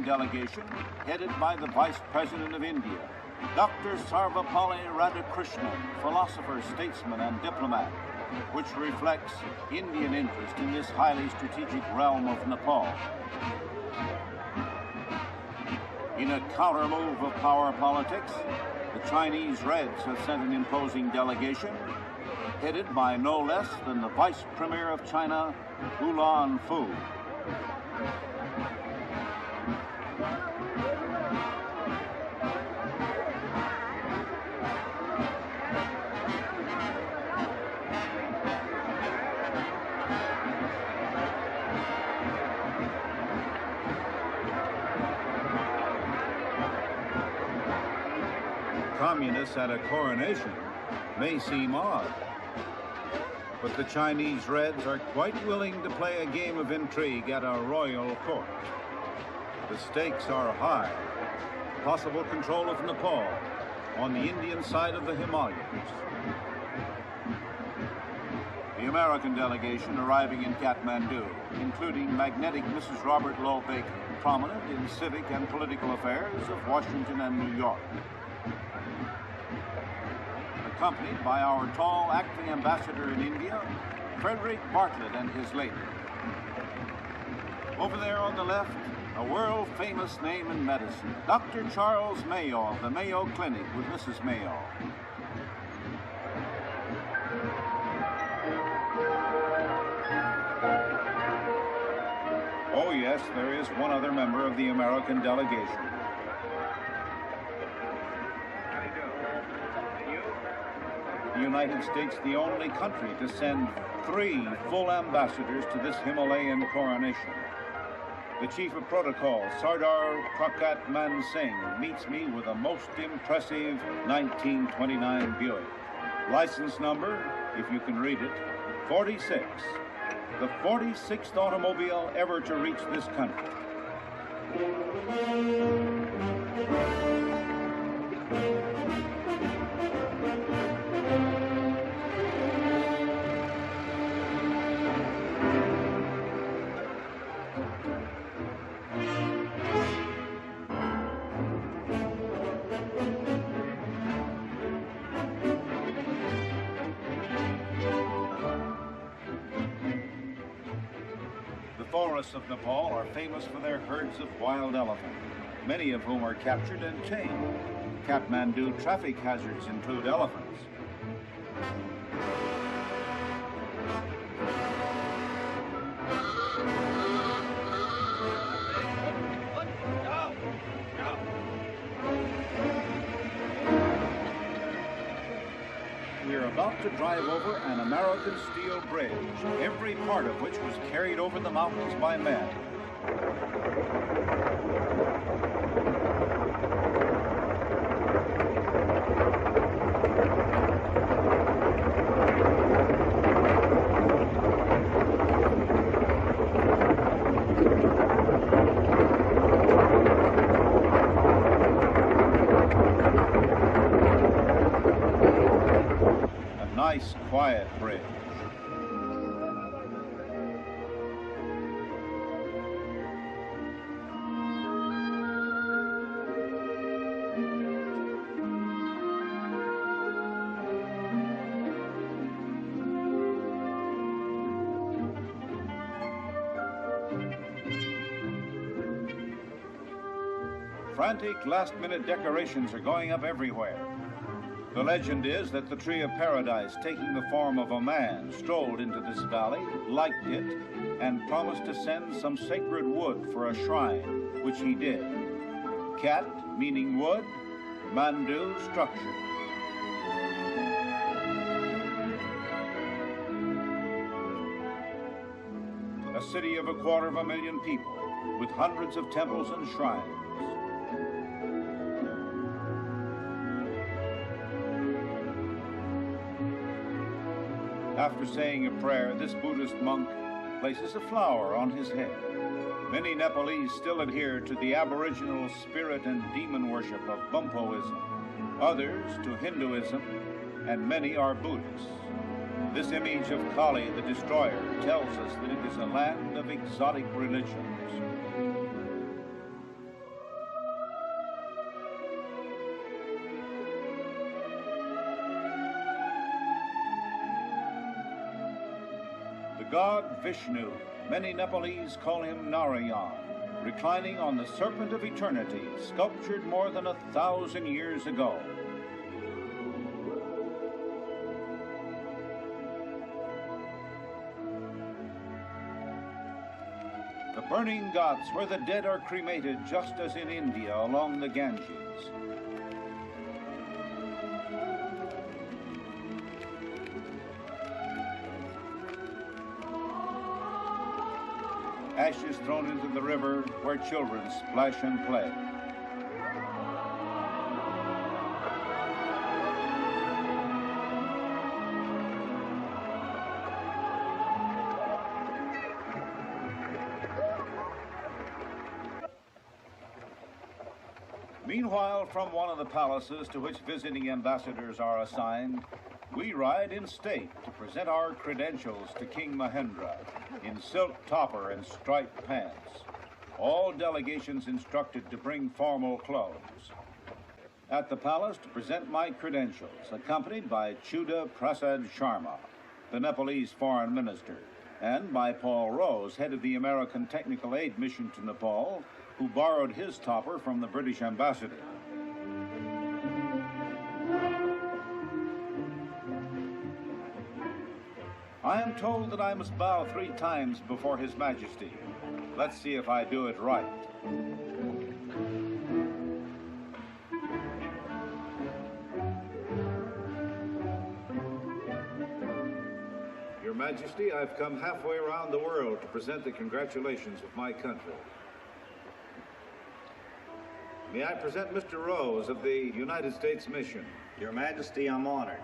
delegation headed by the Vice President of India, Dr. Sarvepalli Radhakrishnan, philosopher, statesman, and diplomat, which reflects Indian interest in this highly strategic realm of Nepal. In a counter-move of power politics, the Chinese Reds have sent an imposing delegation, headed by no less than the Vice Premier of China, Ulan Fu. Communists at a coronation may seem odd, but the Chinese Reds are quite willing to play a game of intrigue at a royal court. The stakes are high. Possible control of Nepal on the Indian side of the Himalayas. The American delegation arriving in Kathmandu, including magnetic Mrs. Robert Lowe Baker, prominent in civic and political affairs of Washington and New York, accompanied by our tall acting ambassador in India, Frederick Bartlett, and his lady. Over there on the left, a world-famous name in medicine, Dr. Charles Mayo of the Mayo Clinic with Mrs. Mayo. Oh yes, there is one other member of the American delegation. The United States, the only country to send 3 full ambassadors to this Himalayan coronation. The Chief of Protocol, Sardar Prakat Man Singh, meets me with a most impressive 1929 Buick. License number, if you can read it, 46. The 46th automobile ever to reach this country. The forests of Nepal are famous for their herds of wild elephant, many of whom are captured and tamed. Kathmandu traffic hazards include elephants. We are about to drive over an American steel bridge, every part of which was carried over the mountains by men. Nice, quiet bridge. Frantic last-minute decorations are going up everywhere. The legend is that the tree of paradise, taking the form of a man, strolled into this valley, liked it, and promised to send some sacred wood for a shrine, which he did. Kat, meaning wood, Mandu, structure. A city of 250,000 people, with hundreds of temples and shrines. After saying a prayer, this Buddhist monk places a flower on his head. Many Nepalese still adhere to the aboriginal spirit and demon worship of Bumpoism, others to Hinduism, and many are Buddhists. This image of Kali, the destroyer, tells us that it is a land of exotic religions. god Vishnu, many Nepalese call him Narayan, reclining on the serpent of eternity, sculptured more than 1,000 years ago. The burning ghats, where the dead are cremated just as in India along the Ganges. Ashes thrown into the river where children splash and play. Meanwhile, from one of the palaces to which visiting ambassadors are assigned, we ride in state to present our credentials to King Mahendra in silk topper and striped pants. All delegations instructed to bring formal clothes. At the palace to present my credentials, accompanied by Chuda Prasad Sharma, the Nepalese foreign minister, and by Paul Rose, head of the American Technical Aid Mission to Nepal, who borrowed his topper from the British ambassador. I am told that I must bow 3 times before His Majesty. Let's see if I do it right. Your Majesty, I've come halfway around the world to present the congratulations of my country. May I present Mr. Rose of the United States Mission? Your Majesty, I'm honored.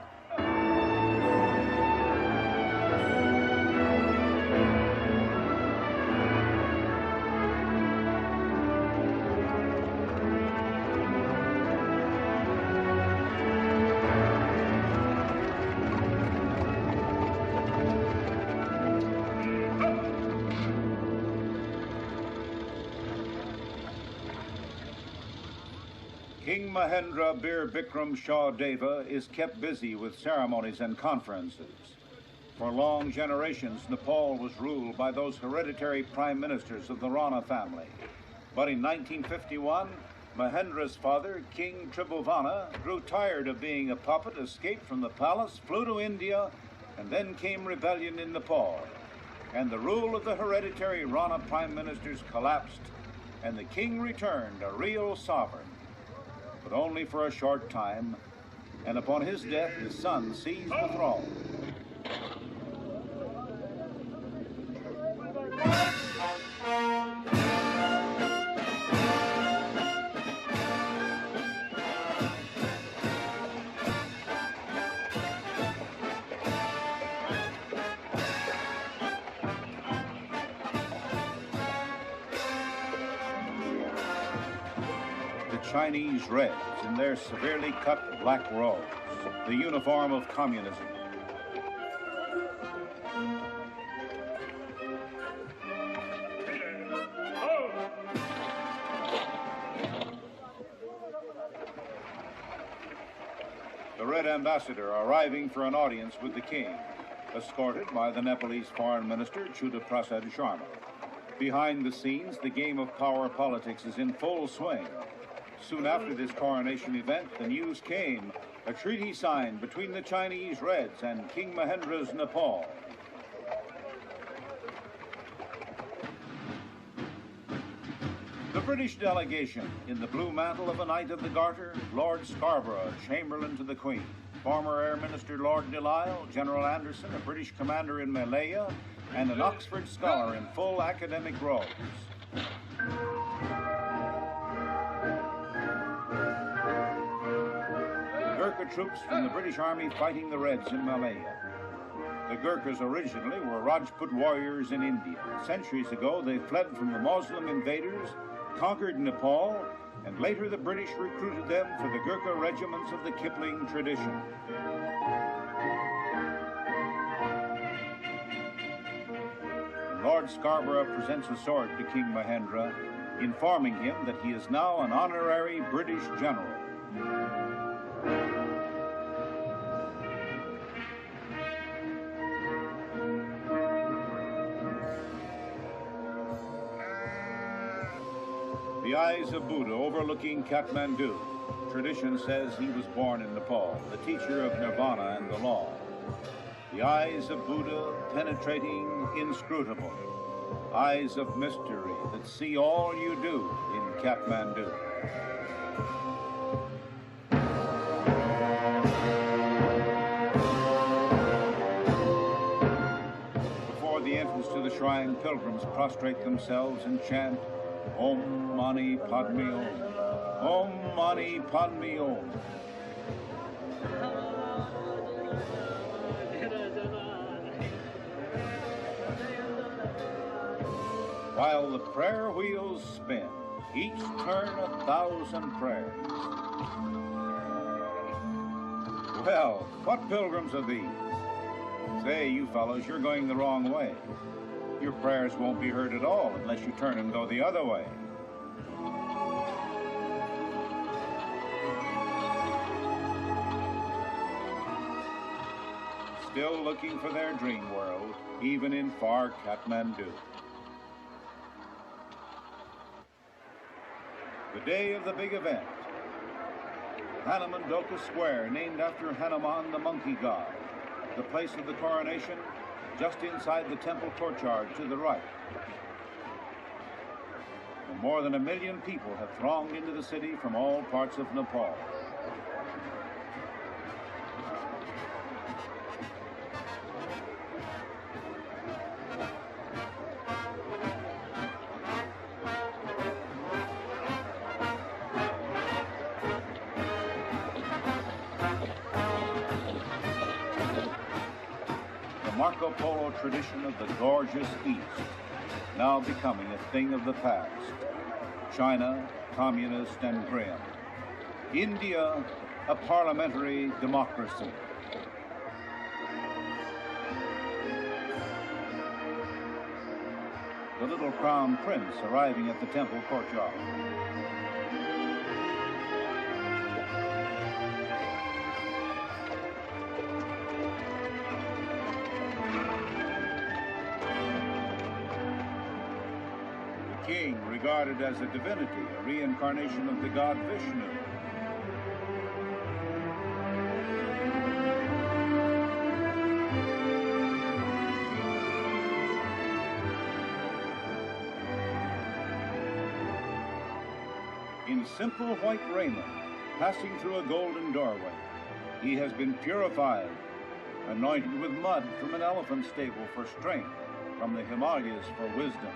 King Mahendra Bir Bikram Shah Deva is kept busy with ceremonies and conferences. For long generations, Nepal was ruled by those hereditary prime ministers of the Rana family. But in 1951, Mahendra's father, King Tribhuvana, grew tired of being a puppet, escaped from the palace, flew to India, and then came rebellion in Nepal. And the rule of the hereditary Rana prime ministers collapsed, and the king returned a real sovereign. But only for a short time, and upon his death, his son seized the throne. Chinese Reds in their severely cut black robes, the uniform of communism. The Red Ambassador arriving for an audience with the king, escorted by the Nepalese Foreign Minister Chuda Prasad Sharma. Behind the scenes, the game of power politics is in full swing. Soon after this coronation event, the news came, a treaty signed between the Chinese Reds and King Mahendra's Nepal. The British delegation, in the blue mantle of a Knight of the Garter, Lord Scarborough, Chamberlain to the Queen, former Air Minister Lord Delisle, General Anderson, a British commander in Malaya, and an Oxford scholar in full academic robes. Gurkha troops from the British Army fighting the Reds in Malaya. The Gurkhas originally were Rajput warriors in India. Centuries ago, they fled from the Muslim invaders, conquered Nepal, and later the British recruited them for the Gurkha regiments of the Kipling tradition. And Lord Scarborough presents a sword to King Mahendra, informing him that he is now an honorary British general. eyes of Buddha overlooking Kathmandu. Tradition says he was born in Nepal, the teacher of nirvana and the law. The eyes of Buddha, penetrating, inscrutable. Eyes of mystery that see all you do in Kathmandu. Before the entrance to the shrine, pilgrims prostrate themselves and chant Om Mani Padme Om. Om Mani Padme Om. While the prayer wheels spin, each turn 1,000 prayers. Well, what pilgrims are these? Say, you fellows, you're going the wrong way. Your prayers won't be heard at all unless you turn and go the other way. Still looking for their dream world, even in far Kathmandu. The day of the big event. Hanuman built a square named after Hanuman, the monkey god. The place of the coronation, just inside the temple courtyard to the right. And more than 1 million people have thronged into the city from all parts of Nepal. Marco Polo tradition of the gorgeous East, now becoming a thing of the past. China, communist and grim. India, a parliamentary democracy. The little crown prince arriving at the temple courtyard. King, regarded as a divinity, a reincarnation of the god Vishnu. In simple white raiment, passing through a golden doorway, he has been purified, anointed with mud from an elephant stable for strength, from the Himalayas for wisdom.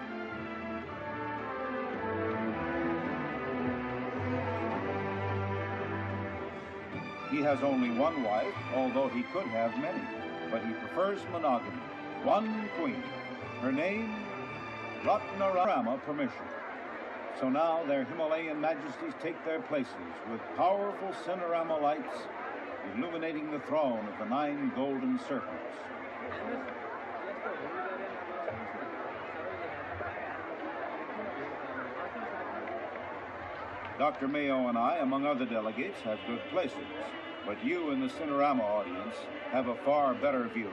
He has only one wife, although he could have many, but he prefers monogamy. One queen, her name, Ratnarama permission. So now their Himalayan majesties take their places with powerful Cinerama lights illuminating the throne of the 9 golden serpents. Dr. Mayo and I, among other delegates, have good places, but you in the Cinerama audience have a far better view.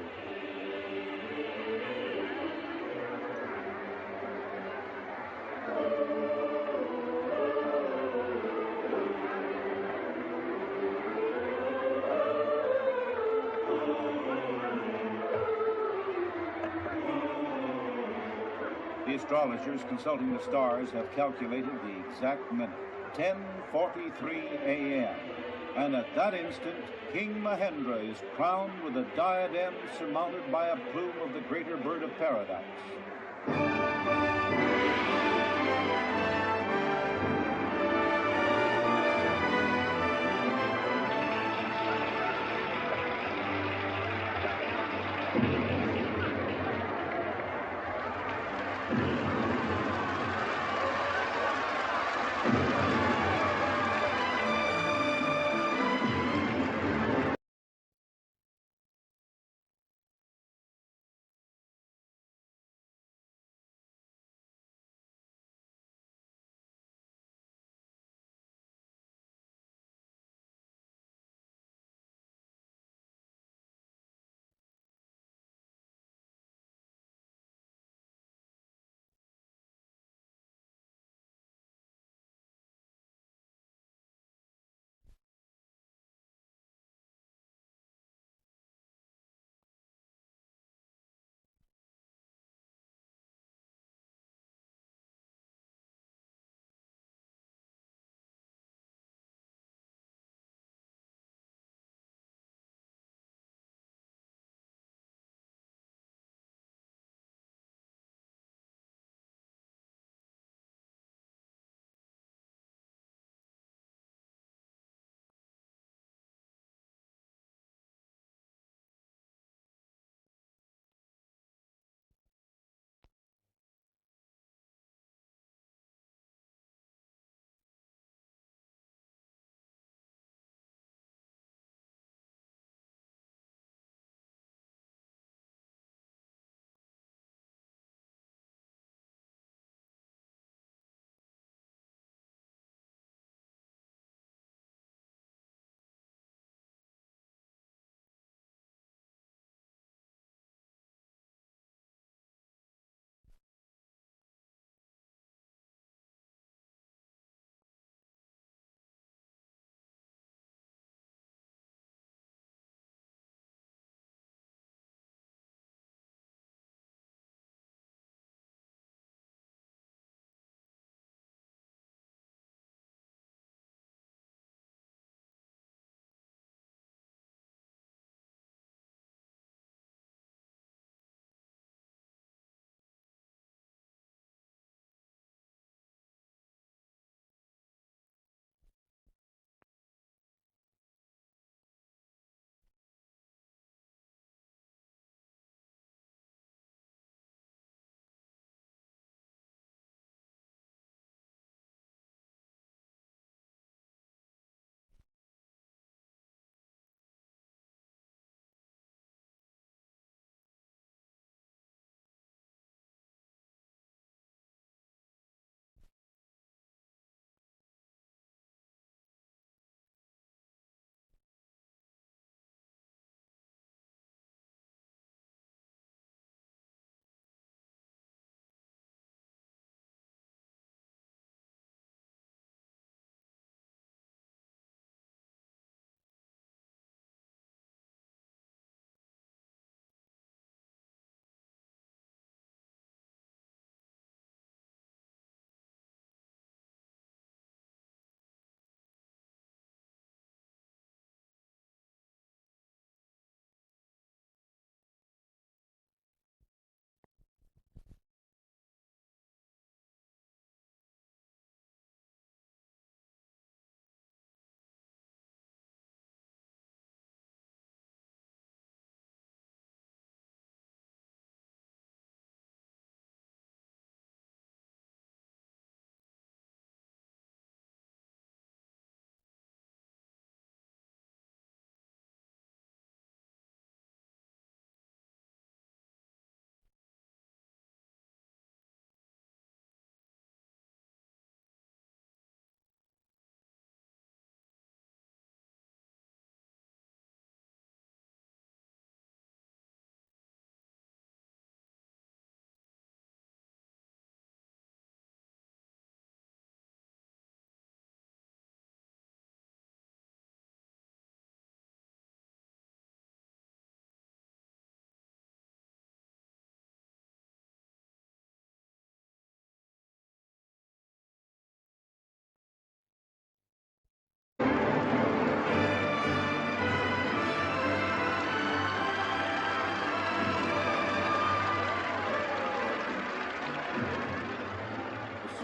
The astrologers consulting the stars have calculated the exact minute. 10:43 a.m. And at that instant, King Mahendra is crowned with a diadem surmounted by a plume of the greater bird of paradise.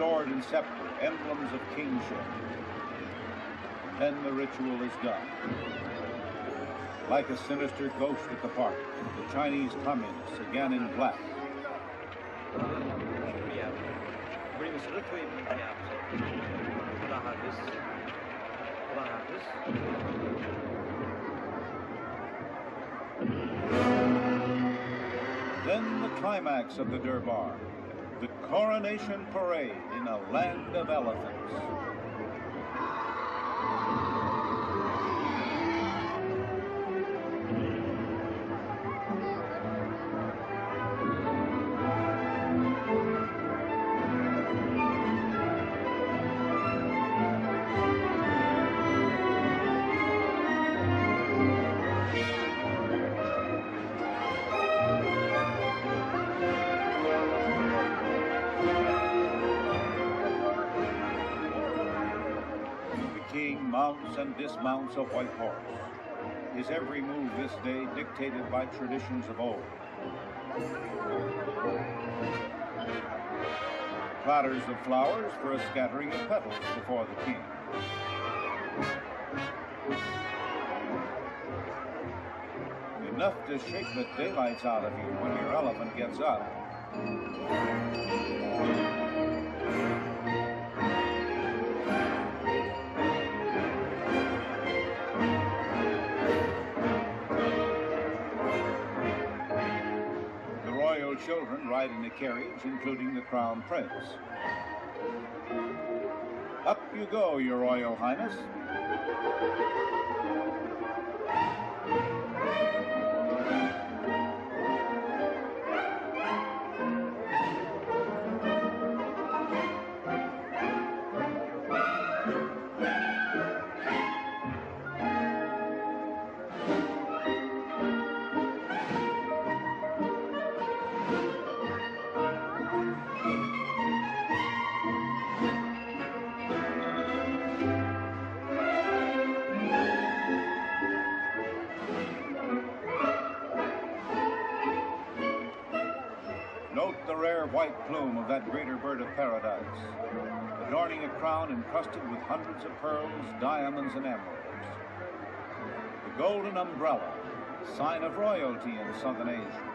sword and scepter, emblems of kingship. Then the ritual is done. Like a sinister ghost at the park, the Chinese communists, again in black. Then the climax of the Durbar, the coronation parade in a land of elephants. Mounts and dismounts a white horse. His every move this day dictated by traditions of old. Platters of flowers for a scattering of petals before the king. Enough to shake the daylights out of you when your elephant gets up. Children ride in a carriage, including the Crown Prince. Up you go, Your Royal Highness. Note the rare white plume of that greater bird of paradise, adorning a crown encrusted with hundreds of pearls, diamonds, and emeralds. The golden umbrella, sign of royalty in Southern Asia.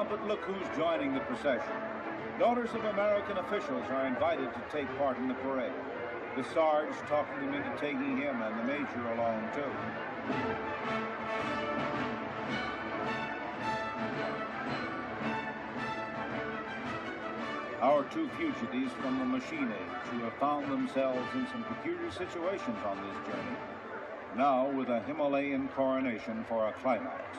But look who's joining the procession. Daughters of American officials are invited to take part in the parade. The Sarge talking them into taking him and the Major along, too. Our two fugitives from the machine age who have found themselves in some peculiar situations on this journey, now with a Himalayan coronation for a climax.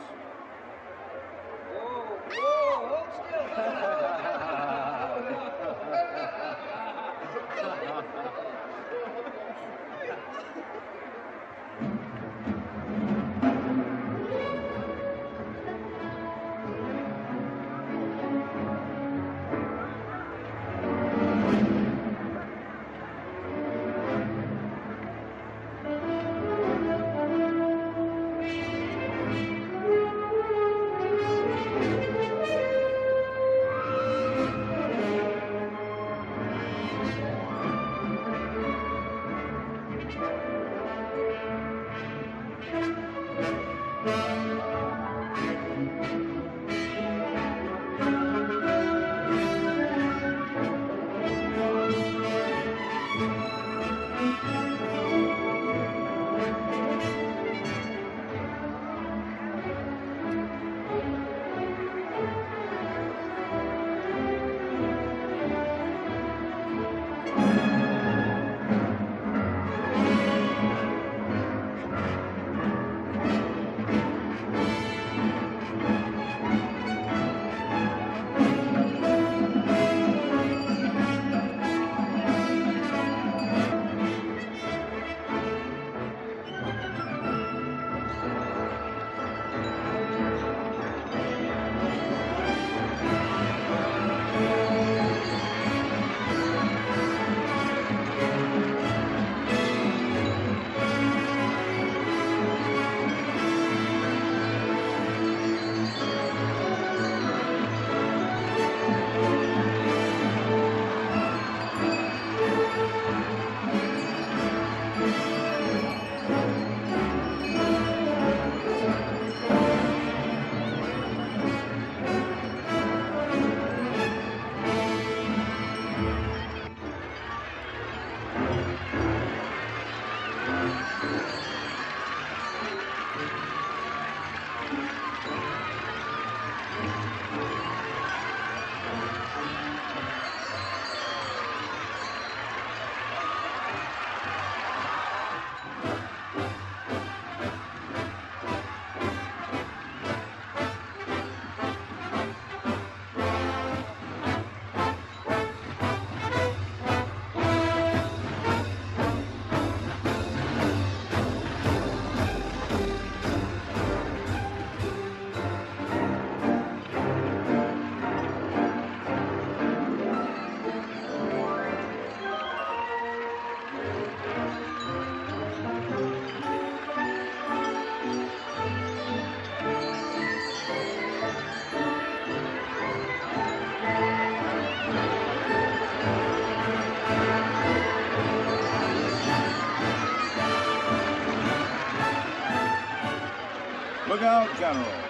out, General.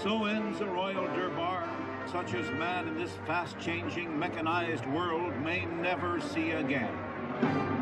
So ends a royal durbar, such as man in this fast-changing, mechanized world may never see again.